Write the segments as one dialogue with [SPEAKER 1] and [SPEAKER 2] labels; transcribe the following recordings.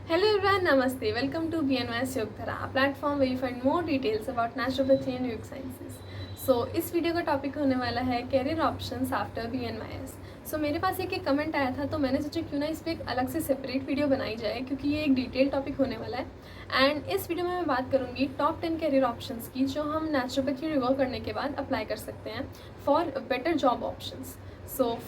[SPEAKER 1] Hello everyone, Namaste. Welcome to BNYS Yogdhara, a platform where you find more details about naturopathy and yoga sciences. इस video का topic होने वाला है career options after BNYS. मेरे पास एक comment आया था, तो मैंने सोचा क्यों ना इस पर एक अलग से सेपरेट वीडियो बनाई जाए, क्योंकि ये एक डिटेल टॉपिक होने वाला है। एंड इस वीडियो में मैं बात करूँगी टॉप 10 कैरियर ऑप्शंस की, जो हम नेचुरोपैथी योगा करने के बाद अप्लाई कर सकते हैं for better job options.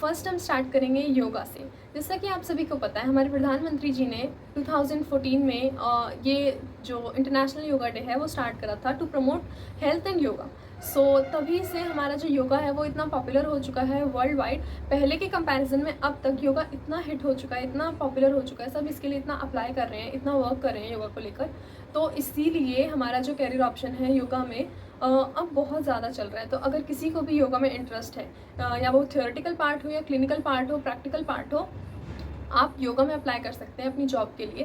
[SPEAKER 1] First हम स्टार्ट करेंगे योगा से। जैसा कि आप सभी को पता है, हमारे प्रधानमंत्री जी ने 2014 में ये जो इंटरनेशनल योगा डे है वो स्टार्ट करा था to promote health and yoga. तभी से हमारा जो योगा है वो इतना पॉपुलर हो चुका है वर्ल्ड वाइड। पहले के कंपैरिजन में अब तक योगा इतना हिट हो चुका है, इतना पॉपुलर हो चुका है, सब इसके लिए इतना अप्लाई कर रहे हैं, इतना वर्क कर रहे हैं योगा को लेकर। तो इसीलिए हमारा जो कैरियर ऑप्शन है योगा में अब बहुत ज़्यादा चल रहा है। तो अगर किसी को भी योगा में इंटरेस्ट है, या वो थियोरेटिकल पार्ट हो या क्लिनिकल पार्ट हो, प्रैक्टिकल पार्ट हो, आप योगा में अप्लाई कर सकते हैं अपनी जॉब के लिए।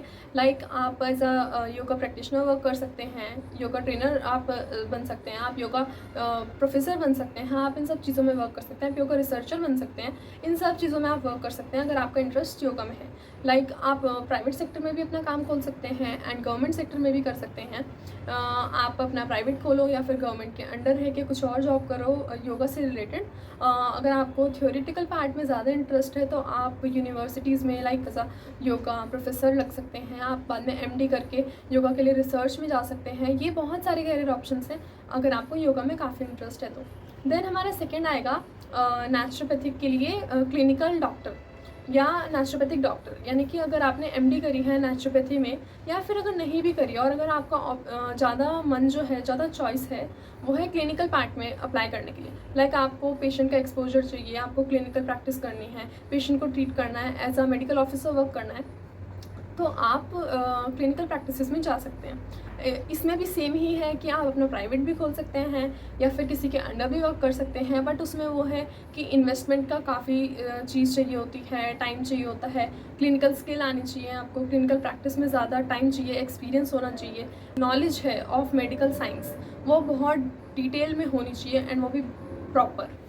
[SPEAKER 1] आप as a yoga practitioner work कर सकते हैं, योगा ट्रेनर आप बन सकते हैं, आप योगा प्रोफेसर बन सकते हैं, आप इन सब चीज़ों में वर्क कर सकते हैं, आप योगा रिसर्चर बन सकते हैं। इन सब चीज़ों में आप वर्क कर सकते हैं अगर आपका इंटरेस्ट योगा में है। आप प्राइवेट सेक्टर में भी अपना काम खोल सकते हैं एंड गवर्नमेंट सेक्टर में भी कर सकते हैं। आप अपना प्राइवेट खोलो या फिर गवर्नमेंट के अंडर रह के कुछ और जॉब करो योगा से रिलेटेड। अगर आपको थ्योरेटिकल पार्ट में ज़्यादा इंटरेस्ट है तो आप यूनिवर्सिटीज़ में एज अ योगा प्रोफेसर लग सकते हैं। आप बाद में MD करके योगा के लिए रिसर्च में जा सकते हैं। ये बहुत सारे कैरियर ऑप्शंस हैं अगर आपको योगा में काफ़ी इंटरेस्ट है तो। देन हमारा सेकेंड आएगा नेचुरोपैथिक के लिए क्लिनिकल डॉक्टर या नेचुरोपैथिक डॉक्टर। यानी कि अगर आपने MD करी है नेचुरोपैथी में, या फिर अगर नहीं भी करी और अगर आपका ज़्यादा मन जो है, ज़्यादा चॉइस है वो है क्लिनिकल पार्ट में अप्लाई करने के लिए। आपको पेशेंट का एक्सपोजर चाहिए, आपको क्लिनिकल प्रैक्टिस करनी है, पेशेंट को ट्रीट करना है, as a medical officer work करना है, तो आप क्लिनिकल प्रैक्टिसेस में जा सकते हैं। इसमें भी सेम ही है कि आप अपना प्राइवेट भी खोल सकते हैं या फिर किसी के अंडर भी वर्क कर सकते हैं। बट उसमें वो है कि इन्वेस्टमेंट का काफ़ी चीज़ चाहिए होती है, टाइम चाहिए होता है, क्लिनिकल स्किल आनी चाहिए, आपको क्लिनिकल प्रैक्टिस में ज़्यादा टाइम चाहिए, एक्सपीरियंस होना चाहिए, नॉलेज है ऑफ मेडिकल साइंस वो बहुत डिटेल में होनी चाहिए एंड वो भी प्रॉपर।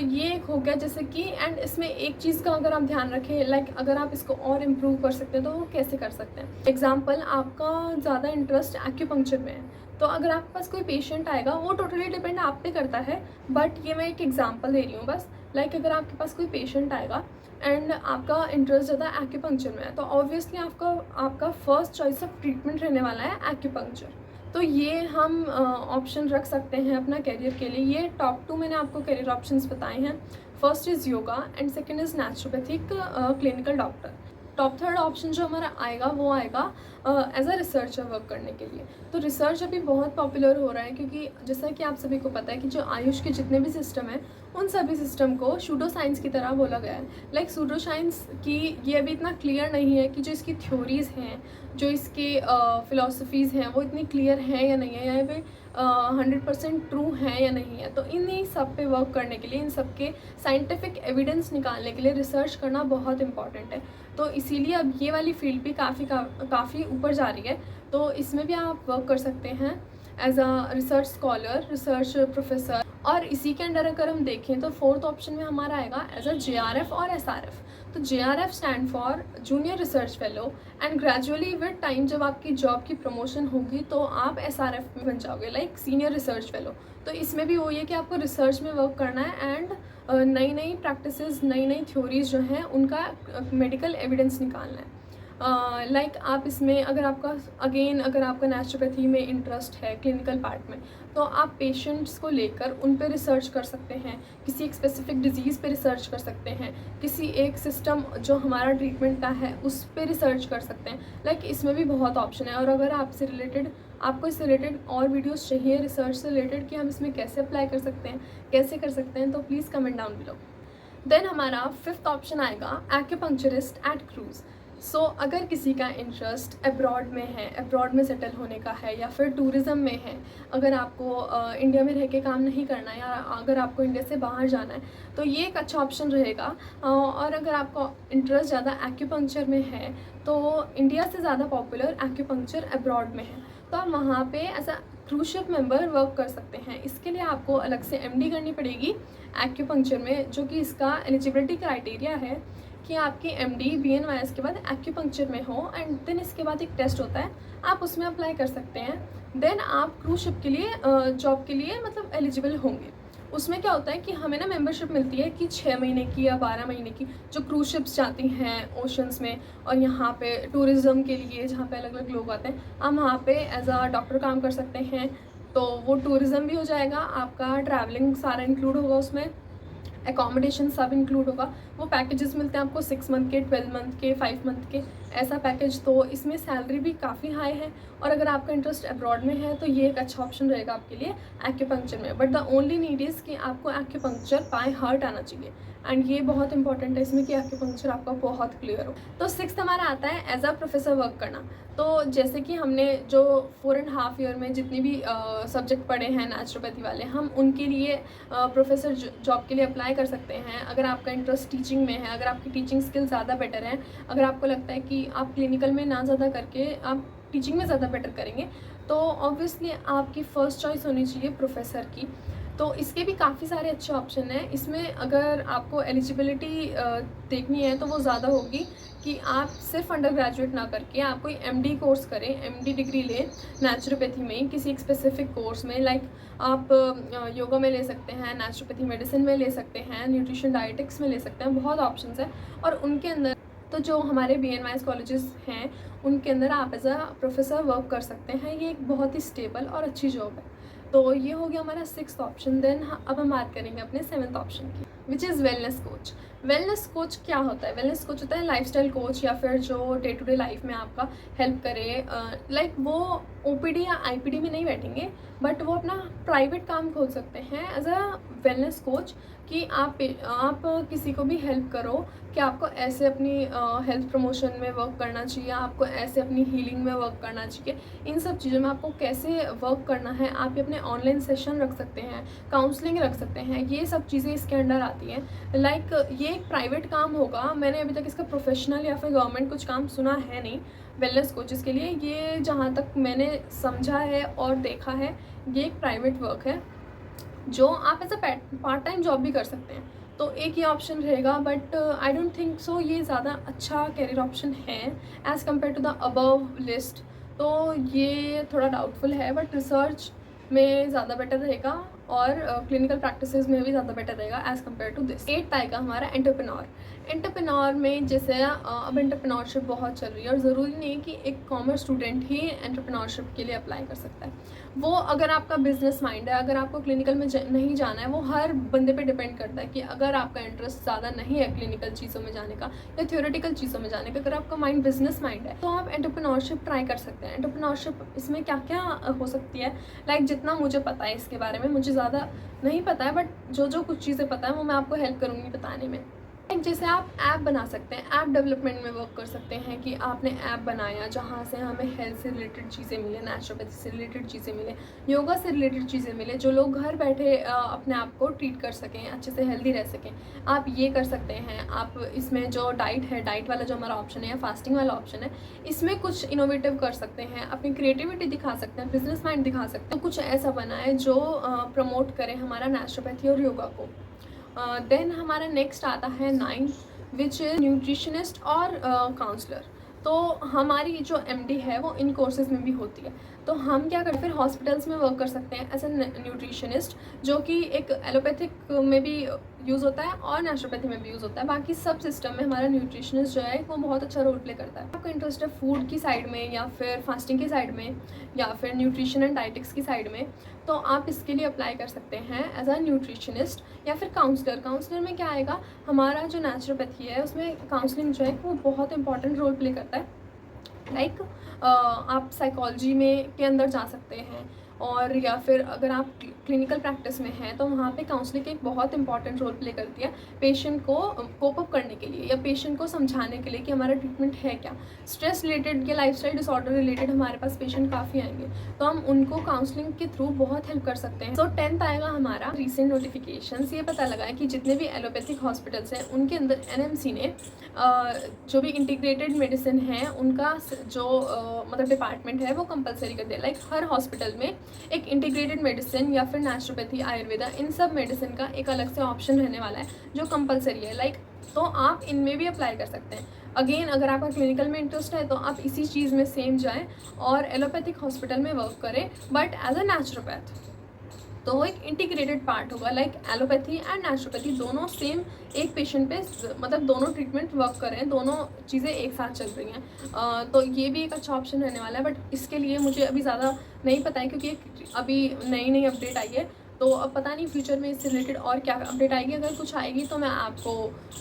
[SPEAKER 1] ये एक हो गया जैसे कि। एंड इसमें एक चीज़ का अगर आप ध्यान रखें, अगर आप इसको और इम्प्रूव कर सकते हैं तो वो कैसे कर सकते हैं। एग्जाम्पल, आपका ज़्यादा इंटरेस्ट एक्यूपंक्चर में है, तो अगर आपके पास कोई पेशेंट आएगा, वो टोटली डिपेंड आप पे करता है, बट ये मैं एक एग्जाम्पल दे रही हूँ बस। अगर आपके पास कोई पेशेंट आएगा एंड आपका इंटरेस्ट ज़्यादा एक्यूपंक्चर में है, तो ऑब्वियसली आपका फर्स्ट चॉइस ऑफ ट्रीटमेंट रहने वाला है एक्यूपंक्चर। तो ये हम ऑप्शन रख सकते हैं अपना करियर के लिए। ये टॉप 2 मैंने आपको करियर ऑप्शंस बताए हैं। First is yoga and second is naturopathic clinical doctor. Top third option जो हमारा आएगा वो आएगा एज अ रिसर्चर वर्क करने के लिए। तो रिसर्च अभी बहुत पॉपुलर हो रहा है, क्योंकि जैसा कि आप सभी को पता है कि जो आयुष के जितने भी सिस्टम हैं उन सभी सिस्टम को सूडो साइंस की तरह बोला गया है। सूडो साइंस की ये अभी इतना क्लियर नहीं है कि जो इसकी थ्योरीज़ हैं, जो इसके फ़िलासफ़ीज़ हैं, वो इतनी क्लियर हैं या नहीं है, या फिर 100% ट्रू हैं या नहीं है। तो इन्हीं सब पे वर्क करने के लिए, इन सब के साइंटिफिक एविडेंस निकालने के लिए रिसर्च करना बहुत इंपॉर्टेंट है। तो इसीलिए अब ये वाली फील्ड भी काफ़ी ऊपर जा रही है। तो इसमें भी आप वर्क कर सकते हैं as a research scholar, research professor. और इसी के अंडर अगर हम देखें तो फोर्थ ऑप्शन में हमारा आएगा एज अ JRF और SRF। तो JRF stand for junior research fellow, and gradually with time जब आपकी जॉब की प्रमोशन होगी तो आप SRF में बन जाओगे, सीनियर रिसर्च फेलो। तो इसमें भी वही है कि आपको रिसर्च में वर्क करना है एंड नई नई प्रैक्टिसेस, नई नई थ्योरीज जो हैं उनका मेडिकल एविडेंस निकालना है। आप इसमें अगर आपका नेचुरोपैथी में इंटरेस्ट है क्लिनिकल पार्ट में, तो आप पेशेंट्स को लेकर उन पे रिसर्च कर सकते हैं, किसी एक स्पेसिफिक डिजीज़ पे रिसर्च कर सकते हैं, किसी एक सिस्टम जो हमारा ट्रीटमेंट का है उस पे रिसर्च कर सकते हैं। इसमें भी बहुत ऑप्शन है। और अगर आपको इससे रिलेटेड और वीडियोस चाहिए रिसर्च से रिलेटेड कि हम इसमें कैसे अप्लाई कर सकते हैं, कैसे कर सकते हैं, तो please comment down below. Then हमारा फिफ्थ ऑप्शन आएगा एक्यूपंक्चरिस्ट एट क्रूज़। अगर किसी का इंटरेस्ट अब्रॉड में है, अब्रॉड में सेटल होने का है, या फिर टूरिज़म में है, अगर आपको इंडिया में रह के काम नहीं करना है, या अगर आपको इंडिया से बाहर जाना है, तो ये एक अच्छा ऑप्शन रहेगा। और अगर आपका इंटरेस्ट ज़्यादा एक्यूपंक्चर में है, तो इंडिया से ज़्यादा पॉपुलर एक्यूपंक्चर अब्रॉड में है, तो आप वहाँ पे as a cruise ship member work कर सकते हैं। इसके लिए आपको अलग से MD करनी पड़ेगी एक्यूपंक्चर में, जो कि इसका एलिजिबिलिटी क्राइटेरिया है कि आपकी MD BNYS के बाद एक्यूपंक्चर में हो, एंड देन इसके बाद एक टेस्ट होता है, आप उसमें अप्लाई कर सकते हैं। देन आप क्रूज शिप के लिए जॉब के लिए मतलब एलिजिबल होंगे। उसमें क्या होता है कि हमें ना मेंबरशिप मिलती है कि 6 महीने की या 12 महीने की, जो क्रूज शिप्स जाती हैं ओशंस में, और यहाँ पे टूरिज़्म के लिए जहाँ पे अलग अलग लोग आते हैं, हम वहाँ पे एज अ डॉक्टर काम कर सकते हैं। तो वो टूरिज़्म भी हो जाएगा, आपका ट्रैवलिंग सारा इंक्लूड होगा उसमें, एकोमोडेशन सब इंक्लूड होगा। वो पैकेजेस मिलते हैं आपको 6 मंथ के, 12 मंथ के, 5 मंथ के, ऐसा पैकेज। तो इसमें सैलरी भी काफ़ी हाई है, और अगर आपका इंटरेस्ट अब्रॉड में है तो ये एक अच्छा ऑप्शन रहेगा आपके लिए एक्यूपंक्चर में। But the only need is कि आपको एक्यूपंक्चर बाय हार्ट आना चाहिए, एंड ये बहुत इंपॉर्टेंट है इसमें कि एक्यूपंक्चर आपका बहुत क्लियर हो। तो 6th हमारा आता है एज अ प्रोफेसर वर्क करना। तो जैसे कि हमने जो 4.5 ईयर में जितनी भी सब्जेक्ट पढ़े हैं नेचुरोपैथी वाले, हम उनके लिए प्रोफेसर जॉब के लिए अप्लाई कर सकते हैं। अगर आपका इंटरेस्ट टीचिंग में है, अगर आपकी टीचिंग स्किल ज़्यादा बेटर है, अगर आपको लगता है कि आप क्लिनिकल में ना ज़्यादा करके आप टीचिंग में ज़्यादा बेटर करेंगे, तो ऑब्वियसली आपकी फ़र्स्ट चॉइस होनी चाहिए प्रोफेसर की। तो इसके भी काफ़ी सारे अच्छे ऑप्शन हैं। इसमें अगर आपको एलिजिबिलिटी देखनी है तो वो ज़्यादा होगी कि आप सिर्फ अंडर ग्रेजुएट ना करके आप कोई MD कोर्स करें, MD डिग्री लें नेचुरोपैथी में, किसी एक स्पेसिफिक कोर्स में। लाइक आप योगा में ले सकते हैं, नेचुरोपैथी मेडिसिन में ले सकते हैं, न्यूट्रिशन डाइटिक्स में ले सकते हैं, बहुत ऑप्शंस हैं। और उनके अंदर तो जो हमारे BNYS कॉलेजेस हैं उनके अंदर आप एज अ प्रोफेसर वर्क कर सकते हैं। ये एक बहुत ही स्टेबल और अच्छी जॉब है। तो ये हो गया हमारा 6th ऑप्शन। देन अब हम बात करेंगे अपने 7th ऑप्शन की, which is wellness coach. Wellness coach क्या होता है? वेलनेस कोच होता है लाइफस्टाइल कोच, या फिर जो डे टू डे लाइफ में आपका हेल्प करे। लाइक वो OPD या IPD में नहीं बैठेंगे, बट वो अपना प्राइवेट काम खोल सकते हैं एज अ वेलनेस कोच, कि आप किसी को भी हेल्प करो कि आपको ऐसे अपनी हेल्थ प्रमोशन में वर्क करना चाहिए, आपको ऐसे अपनी हीलिंग में वर्क करना चाहिए। इन सब चीज़ों में आपको कैसे वर्क करना है, आप अपने ऑनलाइन सेशन रख सकते हैं, काउंसलिंग रख सकते हैं, ये सब चीज़ें इसके अंडर आती हैं। लाइक ये एक प्राइवेट काम होगा, मैंने अभी तक इसका प्रोफेशनल या फिर गवर्नमेंट कुछ काम सुना है नहीं वेलनेस कोचेज़ के लिए। ये जहाँ तक मैंने समझा है और देखा है, ये एक प्राइवेट वर्क है जो आप as a part time job भी कर सकते हैं। तो एक ये ऑप्शन रहेगा, but I don't think so ये ज़्यादा अच्छा कैरियर ऑप्शन है as compare to the above list. तो ये थोड़ा डाउटफुल है, बट रिसर्च में ज़्यादा बेटर रहेगा और क्लिनिकल प्रैक्टिसेस में भी ज़्यादा बेटर रहेगा as compare to this. 8th आएगा हमारा एंटरप्रेन्योर। एंटरप्रेन्योर में जैसे अब एंटरप्रेन्योरशिप बहुत चल रही है, और ज़रूरी नहीं कि एक कॉमर्स स्टूडेंट ही एंटरप्रेन्योरशिप के लिए अप्लाई कर सकता है। वो अगर आपका बिजनेस माइंड है, अगर आपको क्लिनिकल में नहीं जाना है, वो हर बंदे पे डिपेंड करता है कि अगर आपका इंटरेस्ट ज़्यादा नहीं है क्लिनिकल चीज़ों में जाने का या थ्योरेटिकल चीज़ों में जाने का, अगर आपका माइंड बिजनेस माइंड है, तो आप एंटरप्रेन्योरशिप ट्राई कर सकते हैं। एंटरप्रेन्योरशिप इसमें क्या क्या हो सकती है, लाइक जितना मुझे पता है इसके बारे में, मुझे ज़्यादा नहीं पता है, बट जो कुछ चीज़ें पता है वो मैं आपको हेल्प करूँगी बताने में। जैसे आप ऐप बना सकते हैं, ऐप डेवलपमेंट में वर्क कर सकते हैं कि आपने ऐप बनाया जहाँ से हमें हेल्थ से रिलेटेड चीज़ें मिले, नेचुरोपैथी से रिलेटेड चीज़ें मिले, योगा से रिलेटेड चीज़ें मिले, जो लोग घर बैठे अपने आप को ट्रीट कर सकें, अच्छे से हेल्दी रह सकें, आप ये कर सकते हैं। आप इसमें जो डाइट है, डाइट वाला जो हमारा ऑप्शन है या फास्टिंग वाला ऑप्शन है, इसमें कुछ इनोवेटिव कर सकते हैं, अपनी क्रिएटिविटी दिखा सकते हैं, बिजनेस माइंड दिखा सकते हैं। तो कुछ ऐसा बनाए जो प्रमोट करे हमारा नेचुरोपैथी और योगा को। देन हमारा नेक्स्ट आता है 9th, विच इज़ न्यूट्रिशनिस्ट और काउंसलर। तो हमारी जो MD है वो इन कोर्सेज़ में भी होती है। तो हम क्या करते हैं, फिर हॉस्पिटल्स में वर्क कर सकते हैं एज ए न्यूट्रिशनिस्ट, जो कि एक एलोपैथिक में भी यूज़ होता है और नेचुरोपैथी में भी यूज़ होता है। बाकी सब सिस्टम में हमारा न्यूट्रिशनिस्ट जो है वो बहुत अच्छा रोल प्ले करता है। आपको इंटरेस्ट है फूड की साइड में, या फिर फास्टिंग की साइड में, या फिर न्यूट्रिशन एंड डाइटिक्स की साइड में, तो आप इसके लिए अप्लाई कर सकते हैं एज अ न्यूट्रिशनिस्ट या फिर काउंसलर। काउंसलर में क्या आएगा, हमारा जो नेचुरोपैथी है उसमें काउंसलिंग जो है वो बहुत इंपॉर्टेंट रोल प्ले करता है। लाइक आप साइकोलॉजी में के अंदर जा सकते हैं, और या फिर अगर आप क्लिनिकल प्रैक्टिस में हैं तो वहाँ पे काउंसलिंग एक बहुत इंपॉर्टेंट रोल प्ले करती है पेशेंट को कोप अप करने के लिए, या पेशेंट को समझाने के लिए कि हमारा ट्रीटमेंट है क्या। स्ट्रेस रिलेटेड या लाइफस्टाइल डिसऑर्डर रिलेटेड हमारे पास पेशेंट काफ़ी आएंगे, तो हम उनको काउंसलिंग के थ्रू बहुत हेल्प कर सकते हैं। तो 10th आएगा हमारा रिसेंट नोटिफिकेशंस। ये पता लगा है कि जितने भी एलोपैथिक हॉस्पिटल्स हैं उनके अंदर NMC ने जो भी इंटीग्रेटेड मेडिसिन है उनका जो मतलब डिपार्टमेंट है वो कंपलसरी कर दिया। लाइक हर हॉस्पिटल में एक इंटीग्रेटेड मेडिसिन या फिर नेचुरोपैथी, आयुर्वेदा, इन सब मेडिसिन का एक अलग से ऑप्शन रहने वाला है जो कंपलसरी है। लाइक तो आप इनमें भी अप्लाई कर सकते हैं। अगेन अगर आपका क्लिनिकल में इंटरेस्ट है तो आप इसी चीज़ में सेम जाएँ और एलोपैथिक हॉस्पिटल में वर्क करें, बट एज अ नेचुरोपैथ। तो वो एक इंटीग्रेटेड पार्ट होगा, लाइक एलोपैथी एंड नेचुरोपैथी दोनों सेम एक पेशेंट पे, मतलब दोनों ट्रीटमेंट वर्क कर रहे हैं, दोनों चीज़ें एक साथ चल रही हैं। तो ये भी एक अच्छा ऑप्शन रहने वाला है, बट इसके लिए मुझे अभी ज़्यादा नहीं पता है क्योंकि अभी नई नई अपडेट आई है। तो अब पता नहीं फ्यूचर में इससे रिलेटेड और क्या अपडेट आएगी। अगर कुछ आएगी तो मैं आपको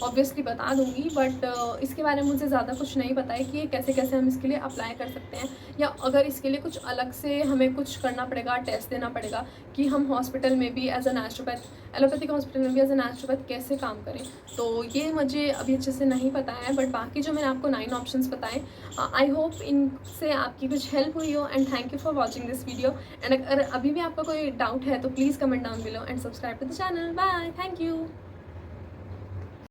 [SPEAKER 1] ऑब्वियसली बता दूंगी, बट इसके बारे में मुझे ज़्यादा कुछ नहीं पता है कि ये कैसे कैसे हम इसके लिए अप्लाई कर सकते हैं, या अगर इसके लिए कुछ अलग से हमें कुछ करना पड़ेगा, टेस्ट देना पड़ेगा कि हम हॉस्पिटल में भी as a naturopath, allopathic hospital में भी एज अ नेचुरोपैथ कैसे काम करें। तो ये मुझे अभी अच्छे से नहीं पता है, बट बाकी जो मैंने आपको 9 ऑप्शंस बताए, आई होप इनसे आपकी कुछ हेल्प हुई हो। And thank you for watching this video. And अगर अभी भी आपका कोई डाउट है तो please comment down below and subscribe to the channel. Bye, thank you.